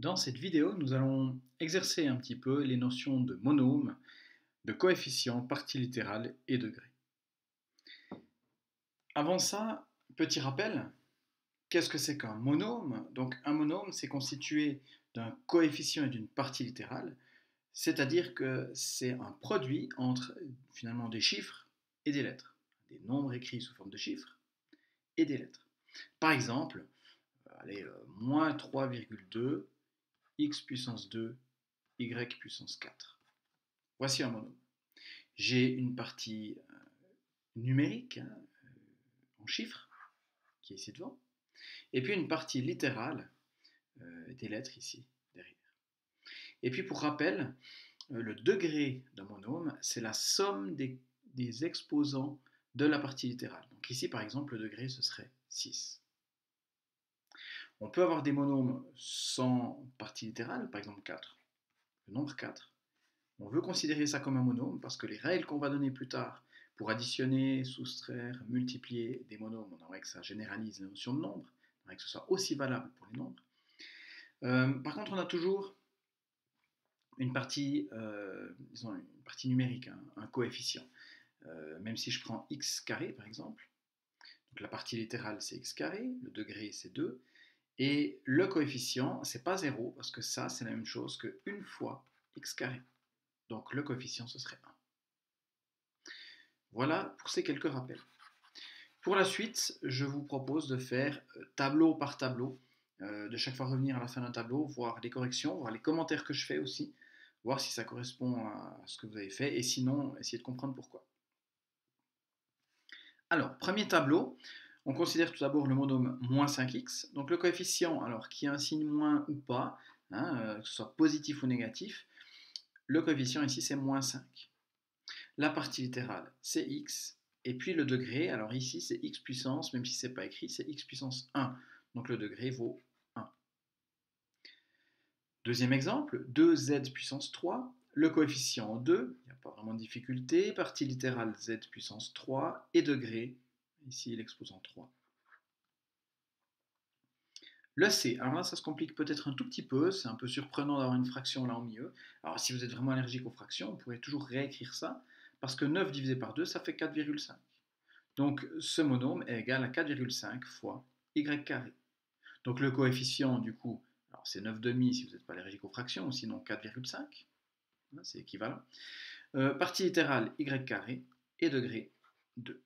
Dans cette vidéo, nous allons exercer un petit peu les notions de monôme, de coefficient, partie littérale et degré. Avant ça, petit rappel, qu'est-ce que c'est qu'un monôme? Donc un monôme, c'est constitué d'un coefficient et d'une partie littérale, c'est-à-dire que c'est un produit entre finalement des chiffres et des lettres, des nombres écrits sous forme de chiffres et des lettres. Par exemple, allez, moins 3,2 x puissance 2 y puissance 4. Voici un monôme. J'ai une partie numérique, hein, en chiffres, qui est ici devant, et puis une partie littérale, des lettres ici, derrière. Et puis pour rappel, le degré d'un monôme, c'est la somme des exposants de la partie littérale. Donc ici, par exemple, le degré, ce serait 6. On peut avoir des monômes sans partie littérale, par exemple 4. Le nombre 4. On veut considérer ça comme un monôme parce que les règles qu'on va donner plus tard pour additionner, soustraire, multiplier des monômes, on aimerait que ça généralise la notion de nombre, on aimerait que ce soit aussi valable pour les nombres. Par contre, on a toujours une partie, disons une partie numérique, un coefficient. Même si je prends x carré par exemple, donc la partie littérale c'est x carré, le degré c'est 2, et le coefficient c'est pas 0 parce que ça c'est la même chose que 1 fois x carré. Donc le coefficient ce serait 1. Voilà pour ces quelques rappels. Pour la suite, je vous propose de faire tableau par tableau, de chaque fois revenir à la fin d'un tableau, voir les corrections, voir les commentaires que je fais aussi, voir si ça correspond à ce que vous avez fait, et sinon, essayer de comprendre pourquoi. Alors, premier tableau, on considère tout d'abord le monôme moins 5x, donc le coefficient, alors qui a un signe moins ou pas, hein, que ce soit positif ou négatif, le coefficient ici c'est moins 5. La partie littérale, c'est x. Et puis le degré, alors ici c'est x puissance, même si ce n'est pas écrit, c'est x puissance 1. Donc le degré vaut 1. Deuxième exemple, 2z puissance 3. Le coefficient 2, il n'y a pas vraiment de difficulté. Partie littérale z puissance 3. Et degré, ici l'exposant 3. Le C, alors là ça se complique peut-être un tout petit peu, c'est un peu surprenant d'avoir une fraction là au milieu. Alors si vous êtes vraiment allergique aux fractions, vous pourrez toujours réécrire ça, parce que 9 divisé par 2, ça fait 4,5. Donc ce monôme est égal à 4,5 fois y carré. Donc le coefficient du coup, alors c'est 9 demi si vous n'êtes pas allergique aux fractions, ou sinon 4,5, c'est équivalent. Partie littérale y carré et degré 2.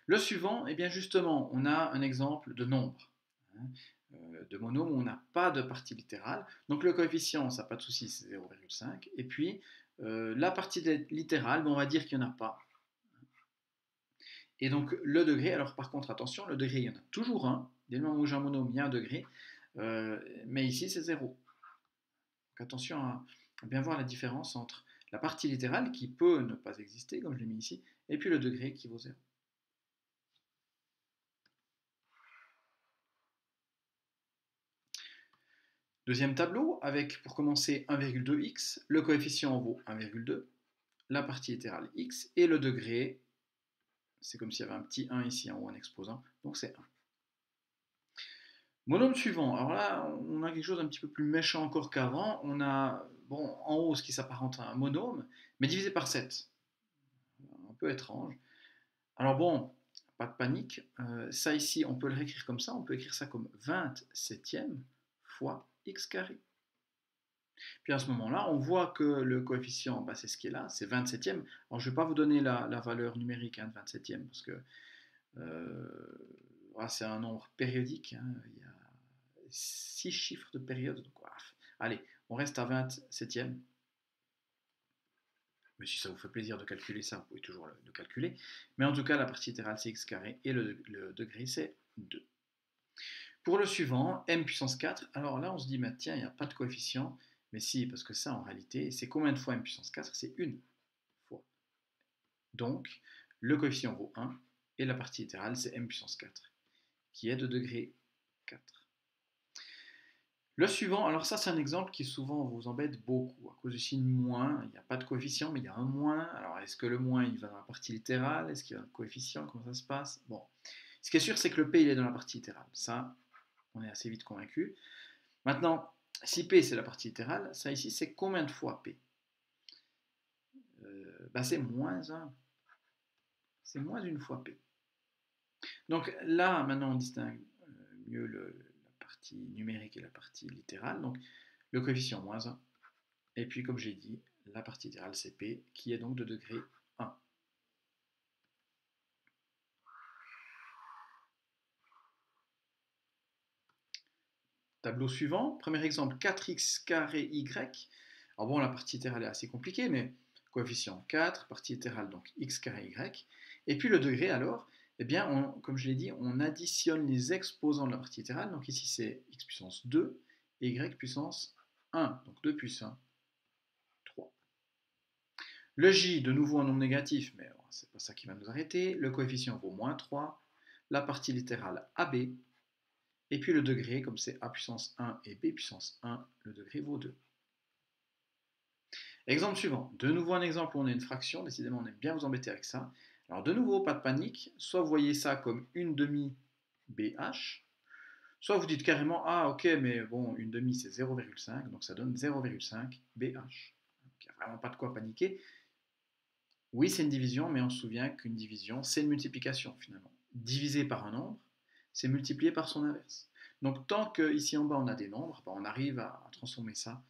Le suivant, eh bien justement, on a un exemple de nombre, hein, de monôme où on n'a pas de partie littérale. Donc le coefficient, ça n'a pas de souci, c'est 0,5. Et puis la partie littérale, on va dire qu'il n'y en a pas. Et donc le degré, alors par contre attention, le degré il y en a toujours un, dès le moment où j'ai un monôme il y a un degré, mais ici c'est 0. Donc attention à bien voir la différence entre la partie littérale qui peut ne pas exister, comme je l'ai mis ici, et puis le degré qui vaut 0. Deuxième tableau, avec pour commencer 1,2x, le coefficient vaut 1,2, la partie littérale x, et le degré, c'est comme s'il y avait un petit 1 ici en haut, un exposant, donc c'est 1. Monôme suivant, alors là on a quelque chose d'un petit peu plus méchant encore qu'avant, on a bon, en haut ce qui s'apparente à un monôme, mais divisé par 7. Un peu étrange. Alors bon, pas de panique, ça ici on peut le réécrire comme ça, on peut écrire ça comme 27e fois x carré. Puis à ce moment-là, on voit que le coefficient, bah, c'est ce qui est là, c'est 27e. Alors je ne vais pas vous donner la valeur numérique, hein, de 27e parce que voilà, c'est un nombre périodique, hein, il y a 6 chiffres de période. Donc, voilà. Allez, on reste à 27e. Mais si ça vous fait plaisir de calculer ça, vous pouvez toujours le calculer. Mais en tout cas, la partie littérale, c'est x carré et le degré, c'est 2. Pour le suivant, m puissance 4, alors là, on se dit, bah, tiens, il n'y a pas de coefficient. Mais si, parce que ça, en réalité, c'est combien de fois m puissance 4? C'est une fois. Donc, le coefficient vaut 1, et la partie littérale, c'est m puissance 4, qui est de degré 4. Le suivant, alors ça c'est un exemple qui souvent vous embête beaucoup, à cause du signe moins, il n'y a pas de coefficient, mais il y a un moins. Alors est-ce que le moins il va dans la partie littérale? Est-ce qu'il y a un coefficient? Comment ça se passe? Bon, ce qui est sûr c'est que le P il est dans la partie littérale, ça on est assez vite convaincu. Maintenant, Si P c'est la partie littérale, ça ici c'est combien de fois P? C'est moins 1. C'est moins une fois P. Donc là, maintenant, on distingue mieux la partie numérique et la partie littérale. Donc le coefficient moins 1. Et puis, comme j'ai dit, la partie littérale, c'est P, qui est donc de degré 1. Tableau suivant, premier exemple, 4x carré y. Alors bon, la partie littérale est assez compliquée, mais coefficient 4, partie littérale, donc x carré y. Et puis le degré, alors, eh bien, comme je l'ai dit, on additionne les exposants de la partie littérale. Donc ici, c'est x puissance 2 et y puissance 1. Donc 2 plus 1, 3. Le j, de nouveau un nombre négatif, mais c'est pas ça qui va nous arrêter. Le coefficient vaut moins 3. La partie littérale AB. Et puis le degré, comme c'est a puissance 1 et b puissance 1, le degré vaut 2. Exemple suivant. De nouveau un exemple où on a une fraction. Décidément, on aime bien vous embêter avec ça. Alors de nouveau, pas de panique. Soit vous voyez ça comme une demi BH, soit vous dites carrément, ah ok, mais bon, une demi c'est 0,5, donc ça donne 0,5 BH. Il n'y a vraiment pas de quoi paniquer. Oui, c'est une division, mais on se souvient qu'une division, c'est une multiplication finalement. Divisé par un nombre, c'est multiplié par son inverse. Donc tant qu'ici en bas on a des nombres, on arrive à transformer ça,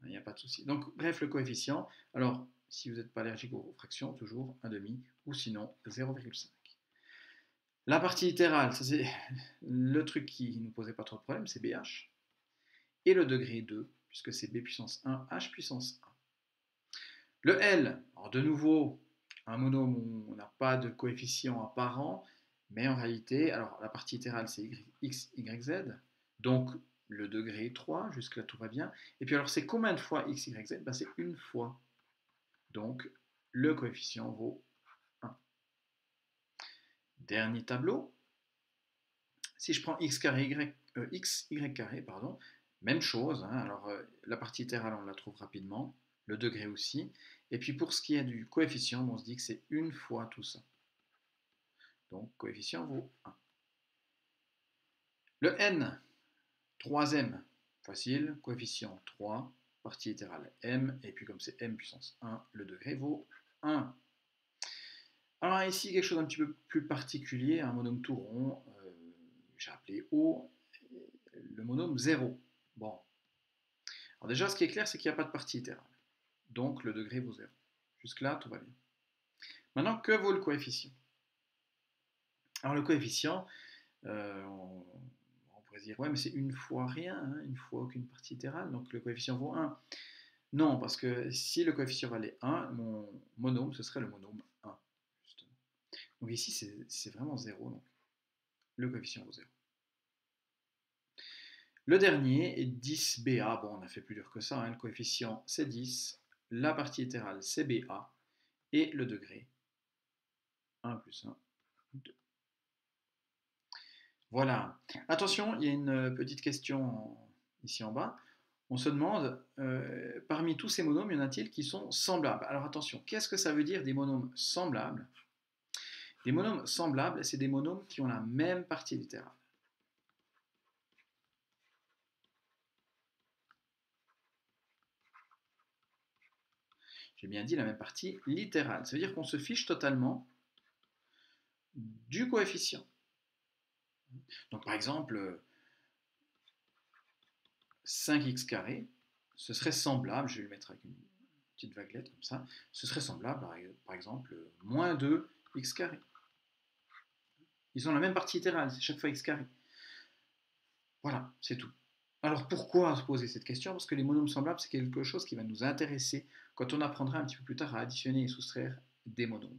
il n'y a pas de souci. Donc bref, le coefficient, alors si vous n'êtes pas allergique aux fractions, toujours 1,5 ou sinon 0,5. La partie littérale, ça c'est le truc qui ne nous posait pas trop de problème, c'est BH. Et le degré 2, puisque c'est B puissance 1, H puissance 1. Le L, alors de nouveau, un monôme où on n'a pas de coefficient apparent, mais en réalité, alors la partie littérale c'est x, y, z, donc le degré 3, jusque là tout va bien. Et puis alors c'est combien de fois x, y, z? C'est une fois. Donc le coefficient vaut 1. Dernier tableau, si je prends x carré, x, y carré, pardon, même chose, hein, alors la partie littérale on la trouve rapidement, le degré aussi, et puis pour ce qui est du coefficient, on se dit que c'est une fois tout ça. Donc coefficient vaut 1. Le n, troisième, facile, coefficient 3, partie littérale m, et puis comme c'est m puissance 1, le degré vaut 1. Alors ici, quelque chose d'un petit peu plus particulier, un monôme tout rond, j'ai appelé O, le monôme 0. Bon, alors déjà ce qui est clair, c'est qu'il n'y a pas de partie littérale, donc le degré vaut 0. Jusque-là, tout va bien. Maintenant, que vaut le coefficient? Alors le coefficient, on pourrait se dire, ouais, mais c'est une fois rien, hein, une fois aucune partie littérale, donc le coefficient vaut 1. Non, parce que si le coefficient valait 1, mon monôme, ce serait le monôme 1, justement. Donc ici, c'est vraiment 0, donc le coefficient vaut 0. Le dernier est 10BA, bon, on a fait plus dur que ça, hein, le coefficient c'est 10, la partie littérale c'est BA, et le degré, 1 plus 1, 2. Voilà. Attention, il y a une petite question ici en bas. On se demande, parmi tous ces monômes, y en a-t-il qui sont semblables? Alors attention, qu'est-ce que ça veut dire des monômes semblables? Des monômes semblables, c'est des monômes qui ont la même partie littérale. J'ai bien dit la même partie littérale. Ça veut dire qu'on se fiche totalement du coefficient. Donc par exemple, 5x carré, ce serait semblable, je vais le mettre avec une petite vaguelette comme ça, ce serait semblable par exemple moins 2x carré. Ils ont la même partie littérale, c'est chaque fois x carré. Voilà, c'est tout. Alors pourquoi se poser cette question? Parce que les monômes semblables, c'est quelque chose qui va nous intéresser quand on apprendra un petit peu plus tard à additionner et soustraire des monômes.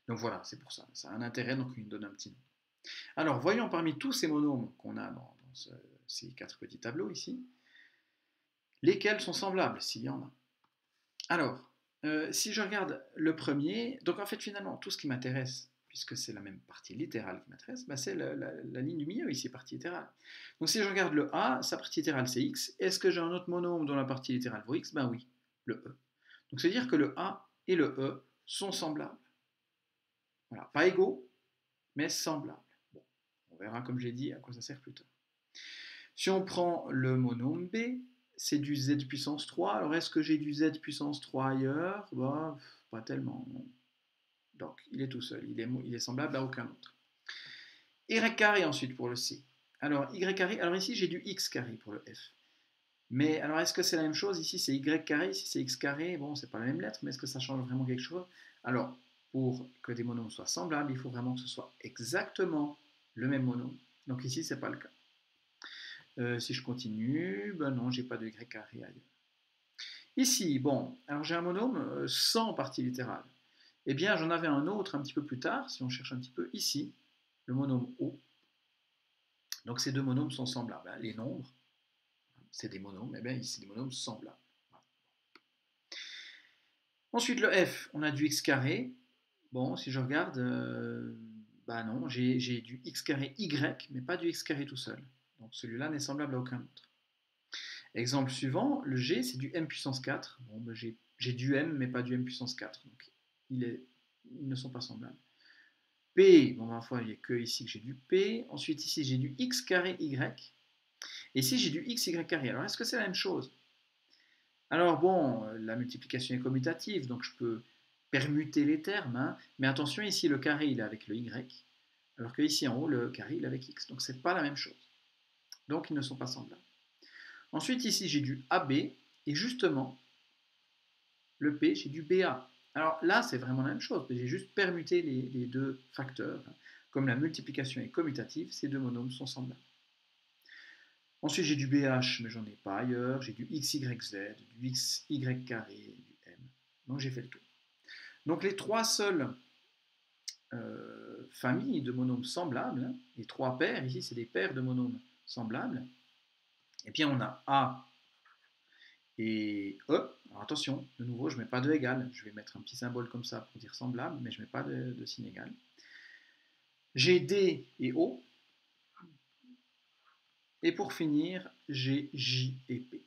Donc voilà, c'est pour ça. Ça a un intérêt, donc il nous donne un petit nom. Alors voyons parmi tous ces monômes qu'on a dans ces 4 petits tableaux ici, lesquels sont semblables, s'il y en a. Alors, si je regarde le premier, donc en fait finalement tout ce qui m'intéresse, puisque c'est la même partie littérale qui m'intéresse, c'est la ligne du milieu ici, partie littérale. Donc si je regarde le A, sa partie littérale c'est x, est-ce que j'ai un autre monôme dont la partie littérale vaut x? Ben oui, le E. Donc c'est à dire que le A et le E sont semblables. Voilà, pas égaux, mais semblables. Bon, on verra comme j'ai dit à quoi ça sert plus tard. Si on prend le monôme B, c'est du z puissance 3. Alors est-ce que j'ai du z puissance 3 ailleurs? Bah, pas tellement, non. Donc il est tout seul, il est semblable à aucun autre. Y carré ensuite pour le C. Alors y carré, alors ici j'ai du x carré pour le F. Mais alors est-ce que c'est la même chose? Ici c'est y carré, ici c'est x carré. Bon, c'est pas la même lettre, mais est-ce que ça change vraiment quelque chose? Alors, pour que des monômes soient semblables, il faut vraiment que ce soit exactement le même monôme. Donc ici, c'est pas le cas. Si je continue, ben non, j'ai pas de y carré ailleurs. Ici, bon, alors j'ai un monôme sans partie littérale. Eh bien, j'en avais un autre un petit peu plus tard, si on cherche un petit peu, ici, le monôme O. Donc ces deux monômes sont semblables. Hein. Les nombres, c'est des monômes, et bien ici, c'est des monômes semblables. Ensuite, le F, on a du x carré. Bon, si je regarde, bah non, j'ai du x carré y, mais pas du x carré tout seul. Donc celui-là n'est semblable à aucun autre. Exemple suivant, le G, c'est du m puissance 4. Bon, ben, j'ai du m, mais pas du m puissance 4. Donc ils ne sont pas semblables. P, bon, parfois il n'y a que ici que j'ai du P. Ensuite, ici, j'ai du x carré y. Et ici, j'ai du xy carré. Alors, est-ce que c'est la même chose? Alors, bon, la multiplication est commutative, donc je peux permuter les termes. Hein, mais attention, ici, le carré, il est avec le y. Alors que ici, en haut, le carré, il est avec x. Donc, ce n'est pas la même chose. Donc, ils ne sont pas semblables. Ensuite, ici, j'ai du AB. Et justement, le P, j'ai du BA. Alors là, c'est vraiment la même chose. J'ai juste permuté les deux facteurs. Comme la multiplication est commutative, ces deux monômes sont semblables. Ensuite, j'ai du BH, mais j'en ai pas ailleurs. J'ai du XYZ, du XY carré, du M. Donc j'ai fait le tour. Donc les trois seules familles de monômes semblables, les trois paires, ici c'est des paires de monômes semblables, et bien on a A et E. Alors attention, de nouveau, je ne mets pas de égal. Je vais mettre un petit symbole comme ça pour dire semblable, mais je ne mets pas de signe égal. J'ai D et O. Et pour finir, j'ai J et P.